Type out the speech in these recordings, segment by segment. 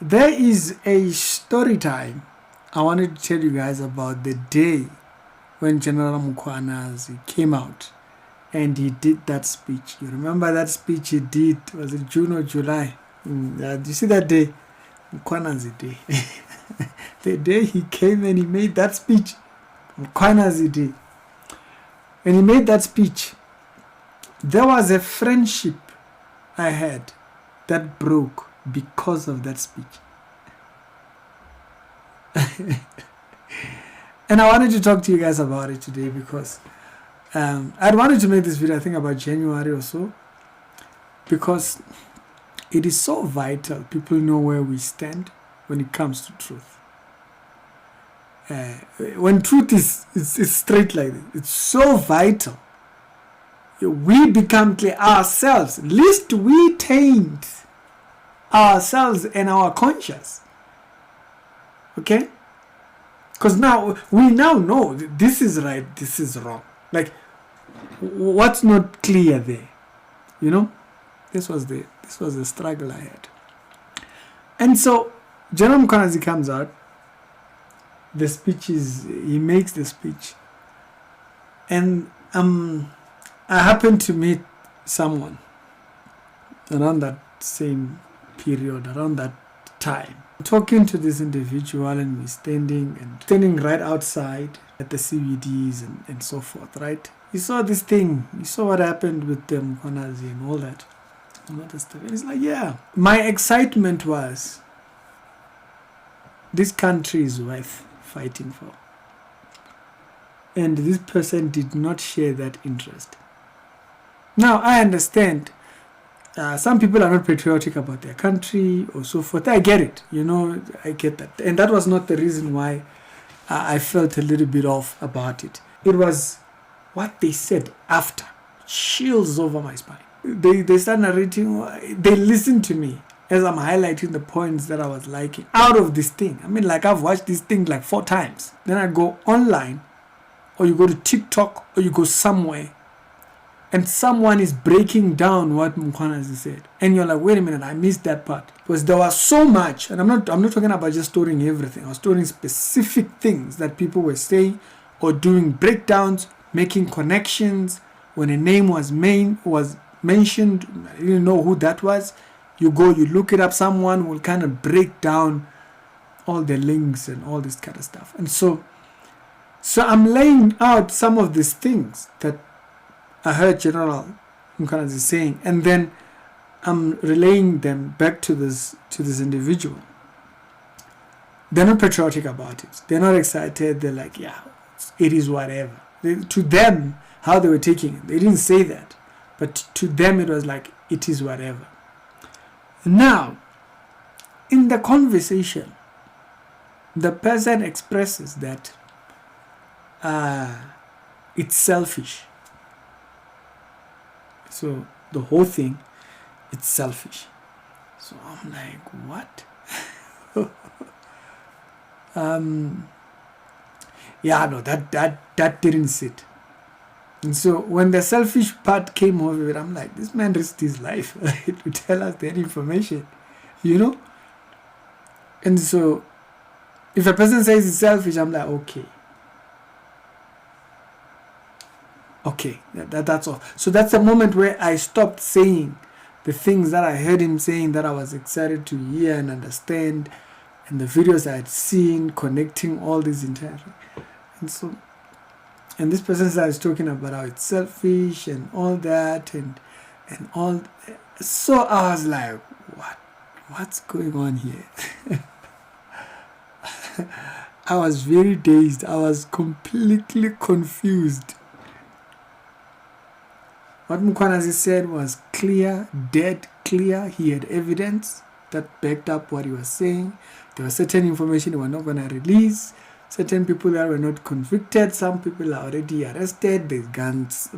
There is a story time I wanted to tell you guys about the day when General Mkhwanazi came out and he did that speech. You remember that speech he did? Was it June or July? Do you see that day? Mkhwanazi Day. The day he came and he made that speech. Mkhwanazi Day. When he made that speech, there was a friendship I had that broke because of that speech. And I wanted to talk to you guys about it today because I'd wanted to make this video, I think about January or so, because it is so vital people know where we stand when it comes to truth. When truth is straight like this, it's so vital. We become clear ourselves, lest we taint ourselves and our conscience. Okay? Because now we know this is right, this is wrong. Like, what's not clear there? You know? This was the struggle I had. And so General Mkhwanazi comes out. The speech is, he makes the speech. And I happened to meet someone around that same period, around that time, talking to this individual, and we're standing right outside at the CBDs and so forth, right? He saw this thing, he saw what happened with Mkhwanazi and all that stuff. And he's like, yeah. My excitement was, this country is worth fighting for. And this person did not share that interest. Now, I understand some people are not patriotic about their country or so forth. I get it, you know, I get that. And that was not the reason why I felt a little bit off about it. It was what they said after. Chills over my spine. They start narrating, they listen to me as I'm highlighting the points that I was liking out of this thing. I mean, like, I've watched this thing like 4 times. Then I go online, or you go to TikTok, or you go somewhere, and someone is breaking down what Mkhwanazi said, and you're like, wait a minute, I missed that part, because there was so much. And I'm not talking about just storing everything. I was storing specific things that people were saying or doing breakdowns, making connections. When a name was mentioned, I didn't know who that was. You go, you look it up, someone will kind of break down all the links and all this kind of stuff. And so I'm laying out some of these things that I heard General Mkhwanazi saying, and then I'm relaying them back to this individual. They're not patriotic about it. They're not excited. They're like, yeah, it is whatever. To them, how they were taking it, they didn't say that. But to them, it was like, it is whatever. Now, in the conversation, the person expresses that it's selfish. So the whole thing, it's selfish. So I'm like, what? Yeah, no, that didn't sit. And so when the selfish part came over it, I'm like, this man risked his life to tell us that information, you know? And so if a person says it's selfish, I'm like, okay, that's all. So that's the moment where I stopped saying the things that I heard him saying that I was excited to hear and understand, and the videos I had seen connecting all these entire. And this person starts talking about how it's selfish and all that and all. So I was like, what's going on here? I was very dazed. I was completely confused. What Mkhwanazi said was clear, dead clear. He had evidence that backed up what he was saying. There was certain information he was not going to release. Certain people that were not convicted. Some people are already arrested. There's guns.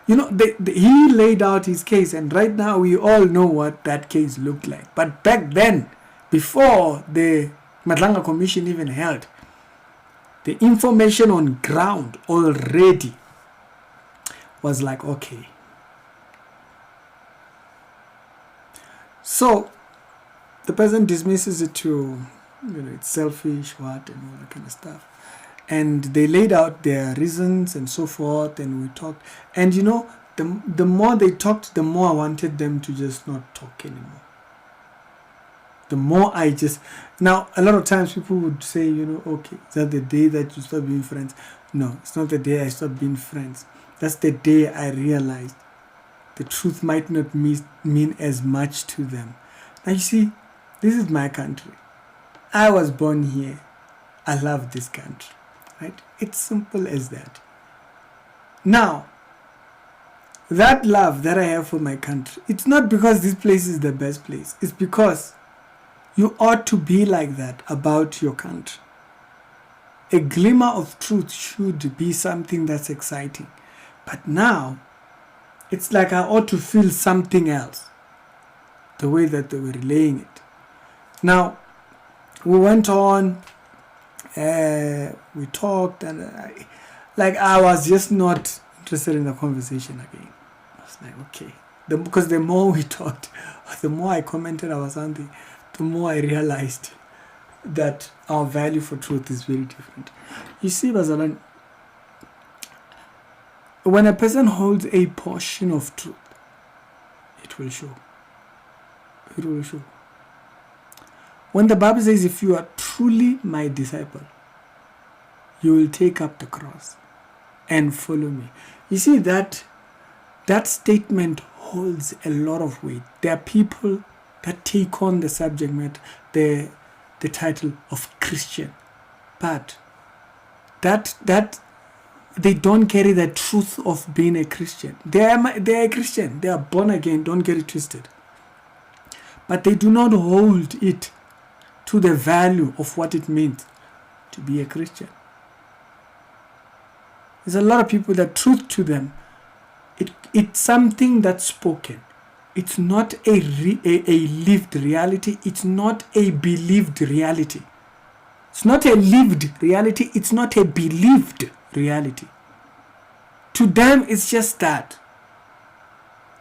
You know, he laid out his case, and right now we all know what that case looked like. But back then, before the Madlanga Commission even held, the information on ground already was like, okay. So the person dismisses it to, it's selfish, what, and all that kind of stuff. And they laid out their reasons and so forth, and we talked. And the more they talked, the more I wanted them to just not talk anymore. The more now a lot of times people would say, okay, is that the day that you stop being friends? No, it's not the day I stopped being friends. That's the day I realized the truth might not mean as much to them. Now you see, this is my country. I was born here. I love this country, right? It's simple as that. Now, that love that I have for my country, it's not because this place is the best place. It's because you ought to be like that about your country. A glimmer of truth should be something that's exciting. But now, it's like I ought to feel something else, the way that they were relaying it. Now, we went on, we talked, and I was just not interested in the conversation again. I was like, okay. Because the more we talked, the more I commented about something, the more I realized that our value for truth is very different. You see, Bazalan, when a person holds a portion of truth, it will show. It will show. When the Bible says, if you are truly my disciple, you will take up the cross and follow me. You see, that statement holds a lot of weight. There are people that take on the subject matter, the title of Christian, but that they don't carry the truth of being a Christian. They are a Christian. They are born again. Don't get it twisted. But they do not hold it to the value of what it means to be a Christian. There's a lot of people that truth to them, it's something that's spoken. It's not a lived reality. It's not a believed reality. It's not a lived reality. It's not a believed reality. To them, it's just that.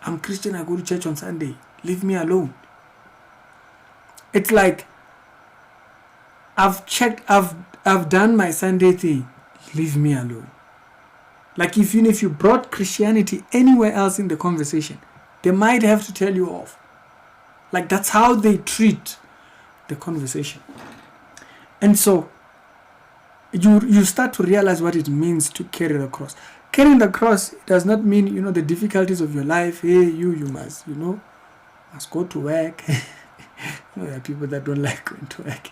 I'm Christian, I go to church on Sunday. Leave me alone. It's like, I've done my Sunday thing. Leave me alone. Like even if you brought Christianity anywhere else in the conversation, they might have to tell you off. Like that's how they treat the conversation. And so you start to realize what it means to carry the cross. Carrying the cross does not mean, the difficulties of your life. Hey, you must go to work. There are people that don't like going to work.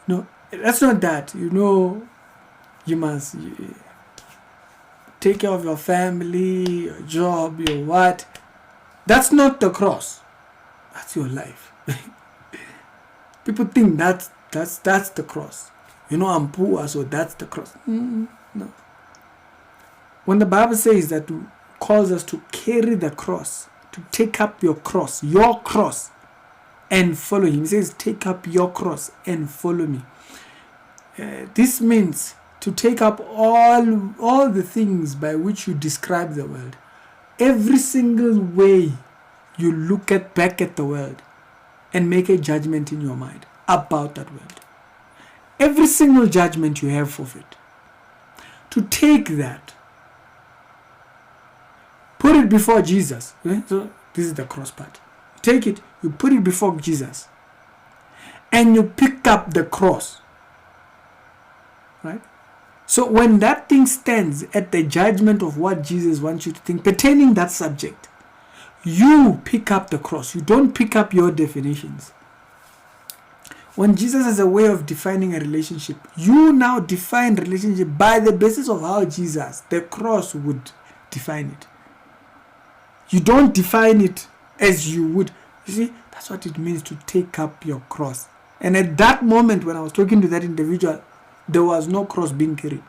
No, that's not that. You must take care of your family, your job, your what. That's not the cross. That's your life. People think that's the cross. I'm poor, so that's the cross. No. When the Bible says that it calls us to carry the cross, to take up your cross, and follow him. He says, take up your cross and follow me. This means to take up all the things by which you describe the world. Every single way you look back at the world and make a judgment in your mind about that world. Every single judgment you have of it. To take that, put it before Jesus. So this is the cross part. Take it, you put it before Jesus, and you pick up the cross. Right? So when that thing stands at the judgment of what Jesus wants you to think pertaining that subject, you pick up the cross. You don't pick up your definitions. When Jesus has a way of defining a relationship, you now define relationship by the basis of how Jesus, the cross, would define it. You don't define it as you would. You see, that's what it means to take up your cross. And at that moment when I was talking to that individual, there was no cross being carried.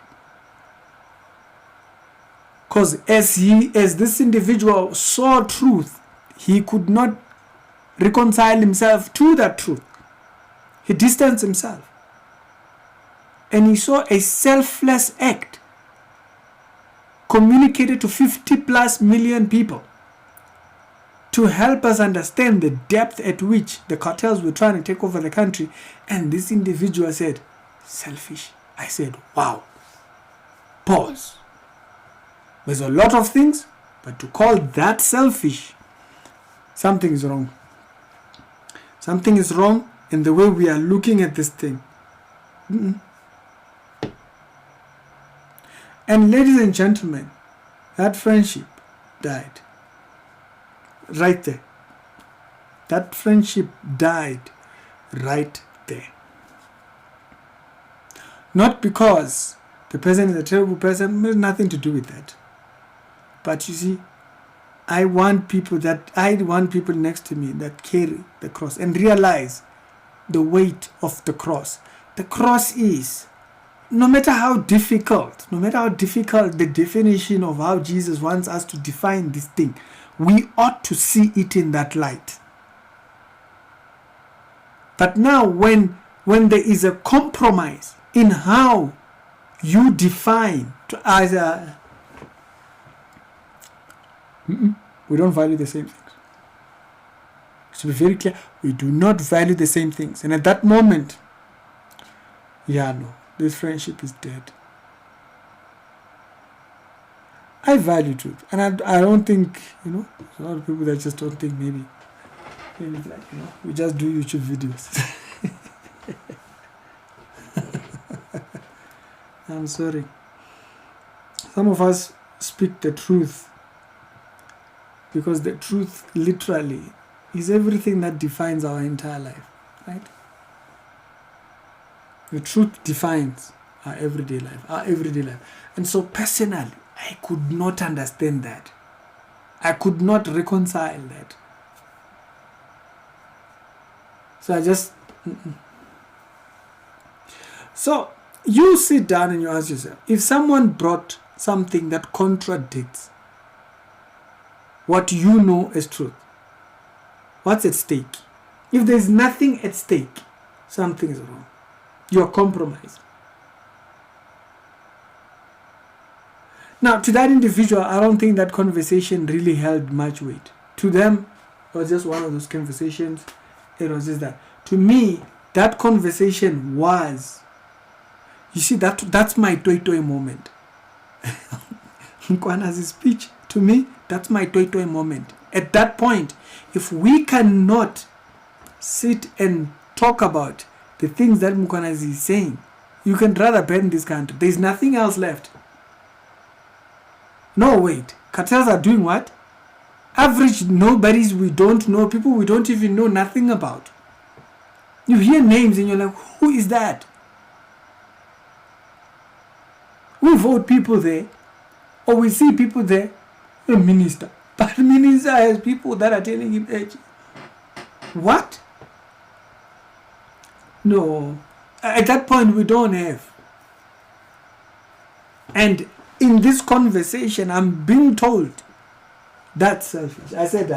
Because as this individual saw truth, he could not reconcile himself to that truth. He distanced himself. And he saw a selfless act communicated to 50+ million people. to help us understand the depth at which the cartels were trying to take over the country. And this individual said, selfish. I said, wow. Pause. There's a lot of things, but to call that selfish, something is wrong. Something is wrong in the way we are looking at this thing. And ladies and gentlemen, that friendship died. Right there. That friendship died right there. Not because the person is a terrible person, it has nothing to do with that. But you see, I want people next to me that carry the cross and realize the weight of the cross. The cross is, no matter how difficult the definition of how Jesus wants us to define this thing, we ought to see it in that light. But now when there is a compromise in how you define we don't value the same things. To be very clear, we do not value the same things. And at that moment, this friendship is dead. I value truth. And I don't think, there's a lot of people that just don't think maybe it's like, we just do YouTube videos. I'm sorry. Some of us speak the truth because the truth literally is everything that defines our entire life, right? The truth defines our everyday life. And so personally, I could not understand that. I could not reconcile that. So I just... So you sit down and you ask yourself, if someone brought something that contradicts what you know as truth, what's at stake? If there's nothing at stake, something is wrong. You're compromised. Now, to that individual, I don't think that conversation really held much weight. To them, it was just one of those conversations. It was just that. To me, that conversation was, you see, that's my toi moment. Mkhwanazi's speech, to me, that's my toi moment. At that point, if we cannot sit and talk about the things that Mkhwanazi is saying, you can rather burn this country. There's nothing else left. No, wait. Cartels are doing what? Average nobodies we don't know, people we don't even know nothing about. You hear names and you're like, who is that? We vote people there, or we see people there, a minister. But the minister has people that are telling him, hey, what? No. At that point, we don't have. And in this conversation, I'm being told that's selfish. I said,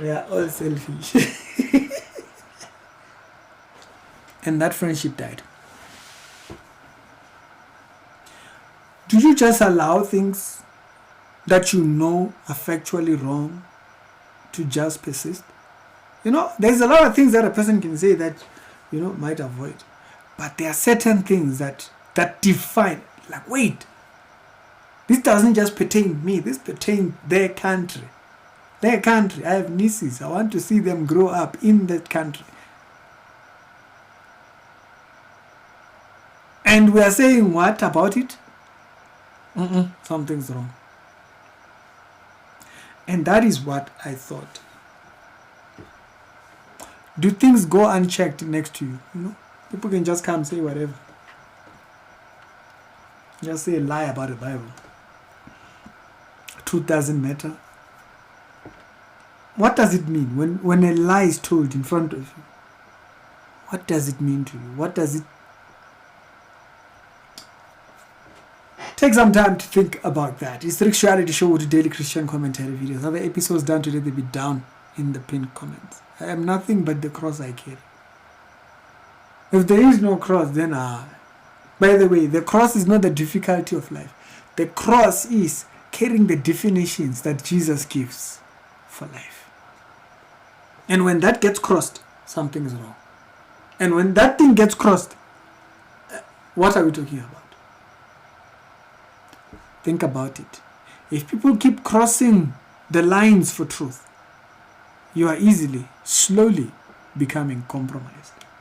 we are all selfish. And that friendship died. Do you just allow things that you know are factually wrong to just persist? There's a lot of things that a person can say that, might avoid. But there are certain things that define, like, wait, this doesn't just pertain me, this pertains their country. Their country. I have nieces. I want to see them grow up in that country. And we are saying what about it? Something's wrong. And that is what I thought. Do things go unchecked next to you? People can just come say whatever. Just say a lie about the Bible. Truth doesn't matter. What does it mean when a lie is told in front of you? What does it mean to you? What does it... Take some time to think about that. It's the Rick's Reality Show with daily Christian commentary videos. Other episodes done today, they'll be down in the pinned comments. I am nothing but the cross I carry. If there is no cross, then by the way, the cross is not the difficulty of life. The cross is carrying the definitions that Jesus gives for life. And when that gets crossed, something is wrong. And when that thing gets crossed, what are we talking about? Think about it. If people keep crossing the lines for truth, you are easily, slowly becoming compromised.